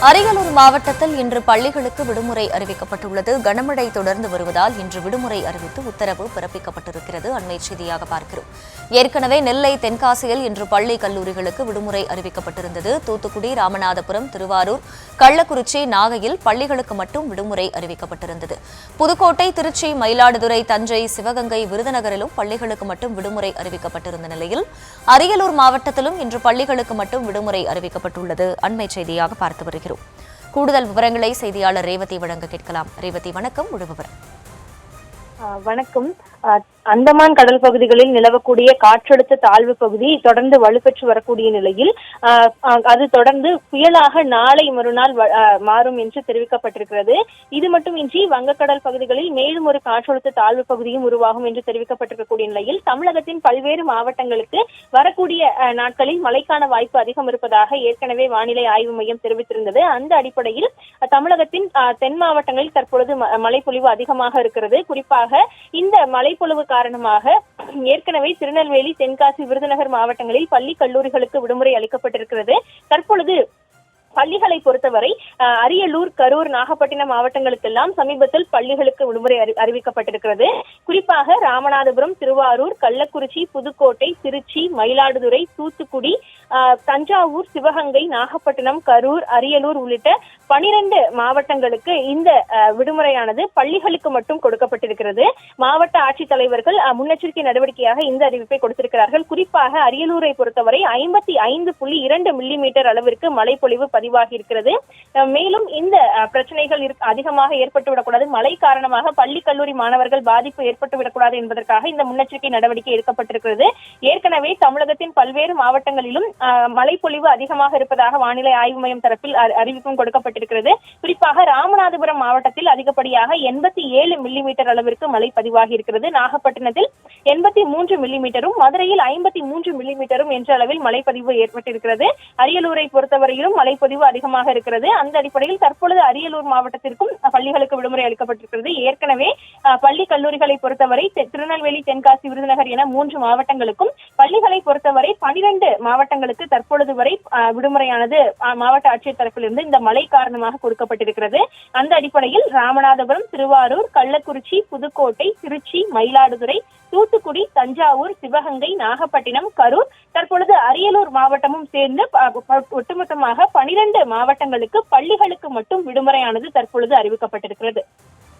அரியலூர் மாவட்டத்தில் இன்று பள்ளிகளுக்கு விடுமுறை அறிவிக்கப்பட்டுள்ளது. கனமழை தொடர்ந்து வருவதால் இன்று விடுமுறை அறிவித்து உத்தரவு பிறப்பிக்கப்பட்டிருக்கிறது. அண்மை செய்தியாக பார்க்கிறோம். ஏற்கனவே நெல்லை, தென்காசியில் இன்று பள்ளி கல்லூரிகளுக்கு விடுமுறை அறிவிக்கப்பட்டிருந்தது. தூத்துக்குடி, ராமநாதபுரம், திருவாரூர், கள்ளக்குறிச்சி, நாகையில் பள்ளிகளுக்கு மட்டும் விடுமுறை அறிவிக்கப்பட்டிருந்தது. புதுக்கோட்டை, திருச்சி, மயிலாடுதுறை, தஞ்சை, சிவகங்கை, விருதுநகரிலும் பள்ளிகளுக்கு மட்டும் விடுமுறை அறிவிக்கப்பட்டிருந்த நிலையில் அரியலூர் மாவட்டத்திலும் இன்று பள்ளிகளுக்கு மட்டும் விடுமுறை அறிவிக்கப்பட்டுள்ளது. அண்மை செய்தியாக பார்த்து வருகிறோம். கூடுதல் விவரங்களை செய்தியாளர் ரேவதி வழங்க கேட்கலாம். ரேவதி, வணக்கம். முழு விவரம். வணக்கம். அந்தமான் கடல் பகுதிகளில் நிலவக்கூடிய காற்றழுத்த தாழ்வு பகுதி தொடர்ந்து வலுப்பெற்று வரக்கூடிய நிலையில் அது தொடர்ந்து புயலாக நாளை மறுநாள் மாறும் என்று தெரிவிக்கப்பட்டிருக்கிறது. இது மட்டுமின்றி வங்கக்கடல் பகுதிகளில் மேலும் ஒரு காற்றழுத்த தாழ்வு பகுதியும் உருவாகும் என்று தெரிவிக்கப்பட்டிருக்கக்கூடிய நிலையில் தமிழகத்தின் பல்வேறு மாவட்டங்களுக்கு வரக்கூடிய நாட்களில் மழைக்கான வாய்ப்பு அதிகம் இருப்பதாக ஏற்கனவே வானிலை ஆய்வு மையம் தெரிவித்திருந்தது. அந்த அடிப்படையில் தமிழகத்தின் தென் மாவட்டங்களில் தற்பொழுது மழைப்பொழிவு அதிகமாக இருக்கிறது. குறிப்பாக இந்த மழைப்பொழிவு காரணமாக ஏற்கனவே திருநெல்வேலி, தென்காசி, விருதுநகர் மாவட்டங்களில் பள்ளி கல்லூரிகளுக்கு விடுமுறை அளிக்கப்பட்டிருக்கிறது. தற்பொழுது பள்ளிகளை பொறுத்தவரை அரியலூர், கரூர், நாகப்பட்டினம் மாவட்டங்களுக்கெல்லாம் சமீபத்தில் பள்ளிகளுக்கு விடுமுறை அறிவிக்கப்பட்டிருக்கிறது. குறிப்பாக ராமநாதபுரம், திருவாரூர், கள்ளக்குறிச்சி, புதுக்கோட்டை, திருச்சி, மயிலாடுதுறை, தூத்துக்குடி, தஞ்சாவூர், சிவகங்கை, நாகப்பட்டினம், கரூர், அரியலூர் உள்ளிட்ட 12 மாவட்டங்களுக்கு இந்த விடுமுறையானது பள்ளிகளுக்கு மட்டும் கொடுக்கப்பட்டிருக்கிறது. மாவட்ட ஆட்சித்தலைவர்கள் முன்னெச்சரிக்கை நடவடிக்கையாக இந்த அறிவிப்பை கொடுத்திருக்கிறார்கள். குறிப்பாக அரியலூரை பொறுத்தவரை 55.2 மில்லிமீட்டர் அளவிற்கு மழைப்பொழிவு பதிவாகி இருக்கிறது. மேலும் இந்த பிரச்சனைகள் அதிகமாக ஏற்பட்டுவிடக்கூடாது, மழை காரணமாக பள்ளி கல்லூரி மாணவர்கள் பாதிப்பு ஏற்பட்டுவிடக்கூடாது என்பதற்காக இந்த முன்னெச்சரிக்கை நடவடிக்கை எடுக்கப்பட்டிருக்கிறது. ஏற்கனவே தமிழகத்தின் பல்வேறு மாவட்டங்களிலும் மழைப்பொழிவு அதிகமாக இருப்பதாக வானிலை ஆய்வு மையம் தரப்பில் அறிவிப்பும் கொடுக்கப்பட்டிருக்கிறது. குறிப்பாக ராமநாதபுரம் மாவட்டத்தில் அதிகப்படியாக 87 மில்லிமீட்டர் அளவிற்கு மழை பதிவாகி இருக்கிறது. நாகப்பட்டினத்தில் 83 மில்லிமீட்டரும், மதுரையில் 53 மில்லிமீட்டரும் என்ற அளவில் மழைப்பதிவு ஏற்பட்டிருக்கிறது. அரியலூரை பொறுத்தவரையிலும் மழைப்பதிவு அதிகமாக இருக்கிறது. அந்த அடிப்படையில் தற்பொழுது அரியலூர் மாவட்டத்திற்கும் பள்ளிகளுக்கு விடுமுறை அளிக்கப்பட்டிருக்கிறது. ஏற்கனவே பள்ளி கல்லூரிகளை பொறுத்தவரை திருநெல்வேலி, தென்காசி, விருதுநகர் என 3 மாவட்டங்களுக்கும், பள்ளிகளை பொறுத்தவரை 12 மாவட்டங்களுக்கு தற்பொழுது வரை விடுமுறையானது மாவட்ட ஆட்சியர் தரப்பிலிருந்து இந்த மழை காரணமாக கொடுக்கப்பட்டிருக்கிறது. அந்த அடிப்படையில் ராமநாதபுரம், திருவாரூர், கள்ளக்குறிச்சி, புதுக்கோட்டை, திருச்சி, மயிலாடுதுறை, தூத்துக்குடி, தஞ்சாவூர், சிவகங்கை, நாகப்பட்டினம், கரூர், தற்பொழுது அரியலூர் மாவட்டமும் சேர்ந்து ஒட்டுமொத்தமாக 12 மாவட்டங்களுக்கு பள்ளிகளுக்கு மட்டும் விடுமுறையானது தற்பொழுது அறிவிக்கப்பட்டிருக்கிறது.